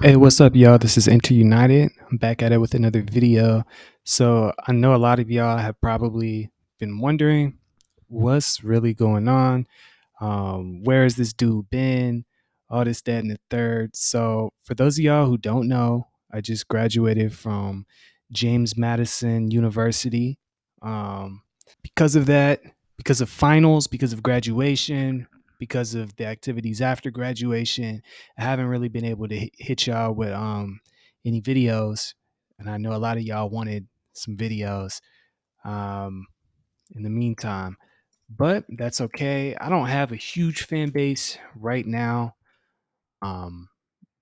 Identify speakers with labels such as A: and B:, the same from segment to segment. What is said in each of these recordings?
A: Hey, what's up, y'all? This is Enter United. I'm back at it with another video. So, I know a lot of y'all have probably been wondering what's really going on. Where has this dude been? All this, that, and the third. So, for those of y'all who don't know, I just graduated from James Madison University. Um, because of that, because of finals, because of graduation, because of the activities after graduation, I haven't really been able to hit y'all with any videos, and I know a lot of y'all wanted some videos um, in the meantime, but that's okay. I don't have a huge fan base right now, um,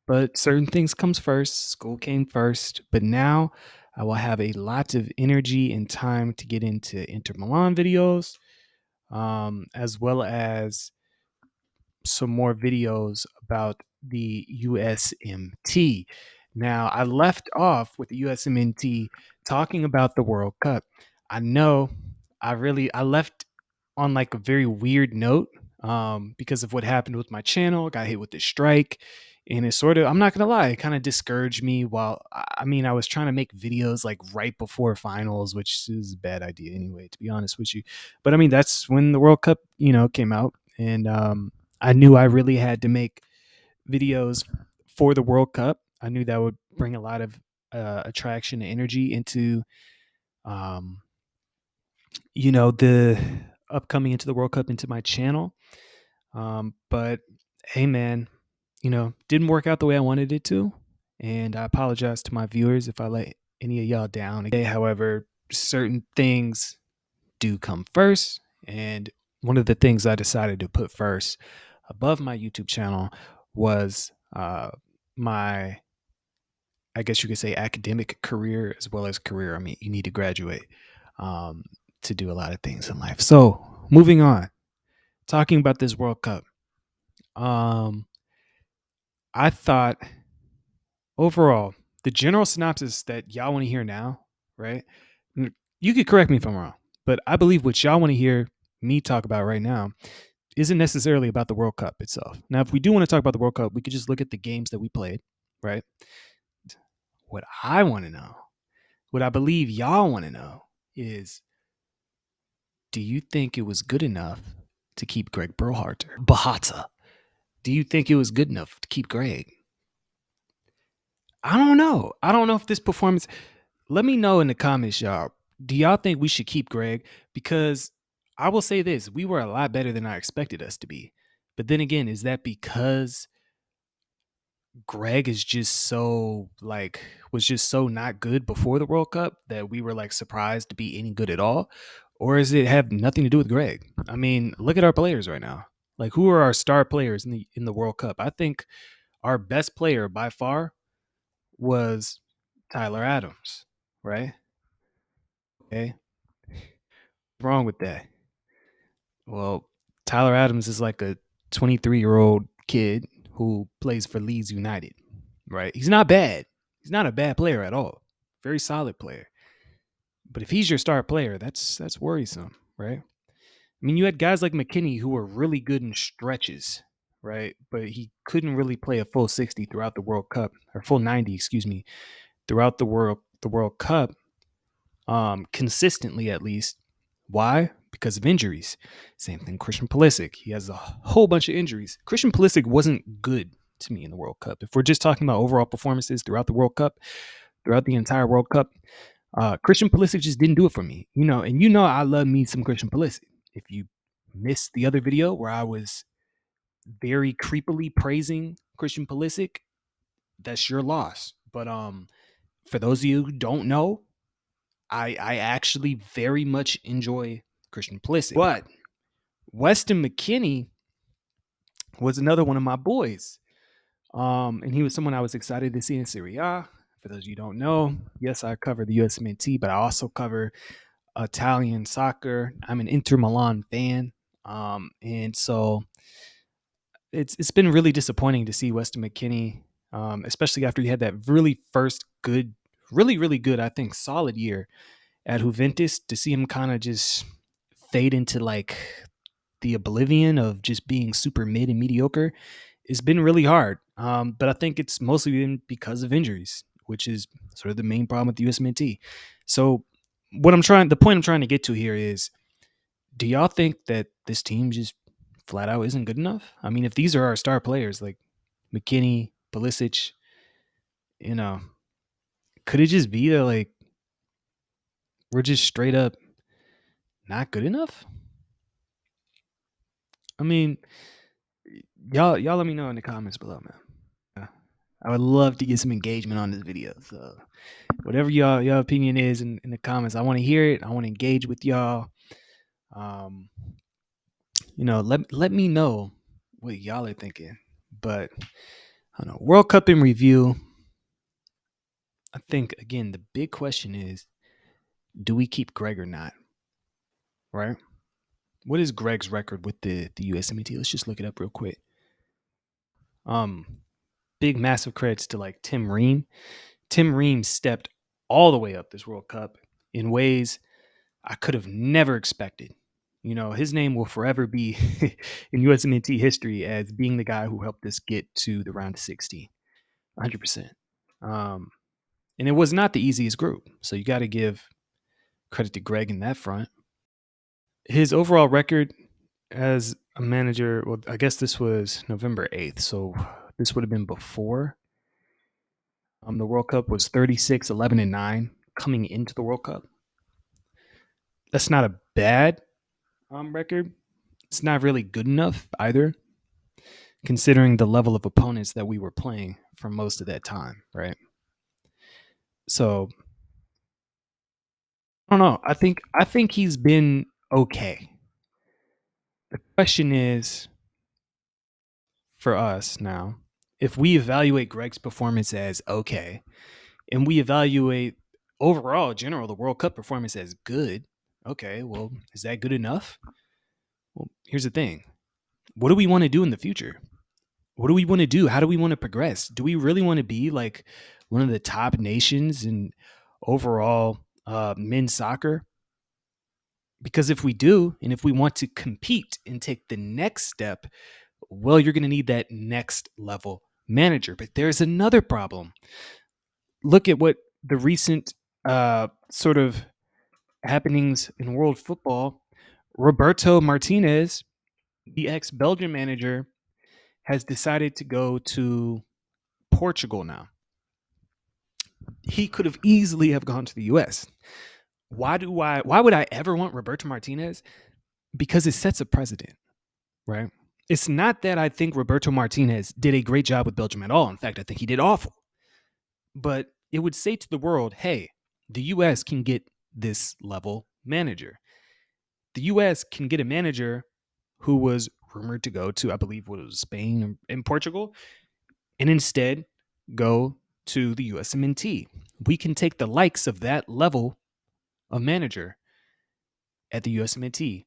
A: but certain things comes first. School came first, but now I will have a lot of energy and time to get into Inter Milan videos, as well as some more videos about the USMT. Now, I left off with the USMNT talking about the World Cup. I know I left on like a very weird note because of what happened with my channel. I got hit with this strike, and it sort of, I'm not gonna lie, it kind of discouraged me. While I mean, I was trying to make videos like right before finals, which is a bad idea anyway, to be honest with you. But I mean, that's when the World Cup, came out, and I knew I really had to make videos for the World Cup. I knew that would bring a lot of attraction and energy into, um, the upcoming into the World Cup into my channel. But hey, man, didn't work out the way I wanted it to, and I apologize to my viewers if I let any of y'all down. However, certain things do come first, and one of the things I decided to put first above my YouTube channel was my, I guess you could say, academic career as well as career. I mean, you need to graduate um, to do a lot of things in life. So, moving on, talking about this World Cup. Um, I thought overall, the general synopsis that y'all want to hear now, right? You could correct me if I'm wrong, but I believe what y'all want to hear me talk about right now isn't necessarily about the World Cup itself. Now, if we do want to talk about the World Cup, we could just look at the games that we played, right? What I want to know, what I believe y'all want to know is, do you think it was good enough to keep Greg Berhalter? Bahata. Do you think it was good enough to keep Greg? I don't know. I don't know if this performance. Let me know in the comments, y'all. Do y'all think we should keep Greg? Because I will say this, we were a lot better than I expected us to be. But then again, is that because Greg is just so like was just so not good before the World Cup that we were like surprised to be any good at all? Or does it have nothing to do with Greg? I mean, look at our players right now. Like, who are our star players in the World Cup? I think our best player by far was Tyler Adams, right? Okay. What's wrong with that? Well, Tyler Adams is like a 23-year-old kid who plays for Leeds United, right? He's not bad. He's not a bad player at all. Very solid player. But if he's your star player, that's worrisome, right? I mean, you had guys like McKinney who were really good in stretches, right? But he couldn't really play a full 60 throughout the World Cup, or full 90, excuse me, throughout the World Cup, consistently at least. Why? Because of injuries. Same thing, Christian Pulisic. He has a whole bunch of injuries. Christian Pulisic wasn't good to me in the World Cup. If we're just talking about overall performances throughout the World Cup, throughout the entire World Cup, Christian Pulisic just didn't do it for me. And I love me some Christian Pulisic. If you missed the other video where I was very creepily praising Christian Pulisic, that's your loss. But for those of you who don't know, I actually very much enjoy Christian Pulisic. But Weston McKennie was another one of my boys. And he was someone I was excited to see in Serie A. For those of you who don't know, yes, I cover the USMNT, but I also cover Italian soccer. I'm an Inter Milan fan. And so it's been really disappointing to see Weston McKennie, especially after he had that really first good, really, really good, I think, solid year at Juventus, to see him kind of just fade into like the oblivion of just being super mid and mediocre. It's been really hard. But I think it's mostly been because of injuries, which is sort of the main problem with the USMNT. So, the point I'm trying to get to here is, do y'all think that this team just flat out isn't good enough? I mean, if these are our star players like McKinney, Pulisic, you know, could it just be that like we're just straight up not good enough? I mean, y'all let me know in the comments below, man. Uh, I would love to get some engagement on this video. So whatever your opinion is in the comments, I want to hear it. I want to engage with y'all. Um, let me know what y'all are thinking. But I don't know. World Cup in review. I think again the big question is, do we keep Greg or not? Right? What is Greg's record with the USMNT? Let's just look it up real quick. Um, Big massive credits to like Tim Ream. Tim Ream stepped all the way up this World Cup in ways I could have never expected. You know, his name will forever be in USMNT history as being the guy who helped us get to the round of 16, 100%. Um, and it was not the easiest group. So you got to give credit to Greg in that front. His overall record as a manager, well, I guess this was November 8th. So this would have been before the World Cup, was 36, 11, and 9 coming into the World Cup. That's not a bad record. It's not really good enough either, considering the level of opponents that we were playing for most of that time, right? So I don't know. I think he's been okay. The question is for us now, if we evaluate Greg's performance as okay, and we evaluate overall general the World Cup performance as good, okay, well, is that good enough? Well, here's the thing. What do we want to do in the future? What do we want to do? How do we want to progress? Do we really want to be like one of the top nations in overall men's soccer? Because if we do, and if we want to compete and take the next step, well, you're going to need that next level manager. But there's another problem. Look at what the recent sort of happenings in world football. Roberto Martinez, the ex Belgian manager, has decided to go to Portugal now. He could have easily have gone to the US. Why would I ever want Roberto Martinez? Because it sets a precedent, right? It's not that I think Roberto Martinez did a great job with Belgium at all. In fact, I think he did awful. But it would say to the world, hey, the US can get this level manager. The US can get a manager who was rumored to go to, I believe, what was Spain and Portugal, and instead go to the USMNT. We can take the likes of that level of manager at the USMNT.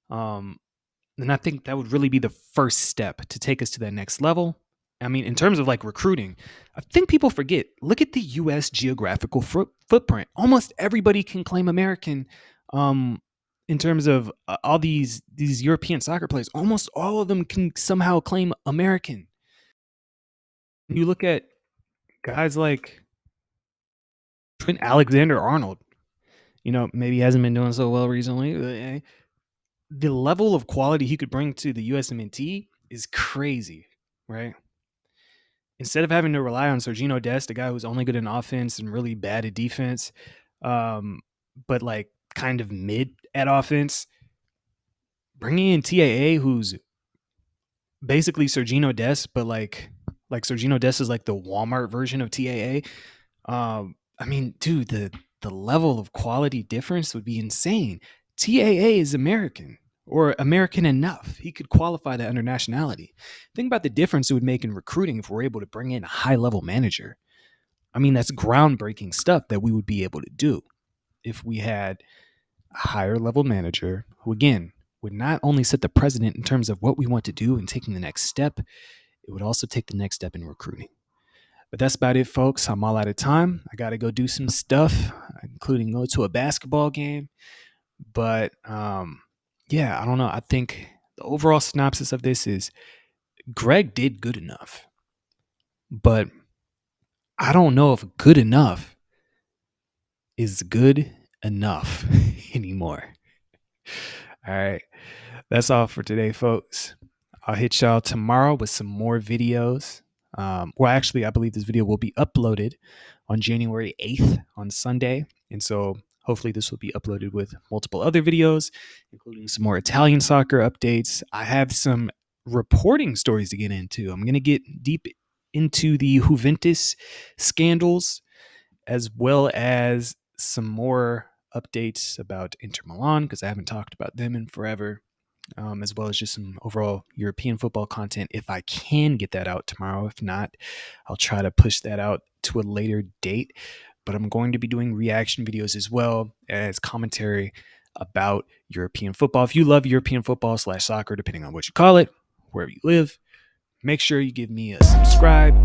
A: And I think that would really be the first step to take us to that next level. I mean, in terms of like recruiting, I think people forget. Look at the U.S. geographical footprint. Almost everybody can claim American. In terms of all these European soccer players, almost all of them can somehow claim American. You look at guys like Trent Alexander-Arnold. You know, maybe he hasn't been doing so well recently. But, the level of quality he could bring to the USMNT is crazy, right? Instead of having to rely on Sergino Dest, a guy who's only good in offense and really bad at defense, but like kind of mid at offense, bringing in TAA, who's basically Sergino Dest, but like Sergino Dest is like the Walmart version of TAA. I mean, dude, the level of quality difference would be insane. TAA is American or American enough. He could qualify that under nationality. Think about the difference it would make in recruiting if we're able to bring in a high level manager. I mean, that's groundbreaking stuff that we would be able to do if we had a higher level manager who, again, would not only set the precedent in terms of what we want to do and taking the next step, it would also take the next step in recruiting. But that's about it, folks. I'm all out of time. I got to go do some stuff, including go to a basketball game. But yeah, I don't know. I think the overall synopsis of this is Greg did good enough. but I don't know if good enough is good enough anymore. All right. That's all for today, folks. I'll hit y'all tomorrow with some more videos. Well, actually, I believe this video will be uploaded on January 8th on Sunday. And so hopefully this will be uploaded with multiple other videos, including some more Italian soccer updates. I have some reporting stories to get into. I'm going to get deep into the Juventus scandals, as well as some more updates about Inter Milan, because I haven't talked about them in forever, as well as just some overall European football content if I can get that out tomorrow. If not, I'll try to push that out to a later date. But I'm going to be doing reaction videos as well as commentary about European football. If you love European football / soccer, depending on what you call it, wherever you live, make sure you give me a subscribe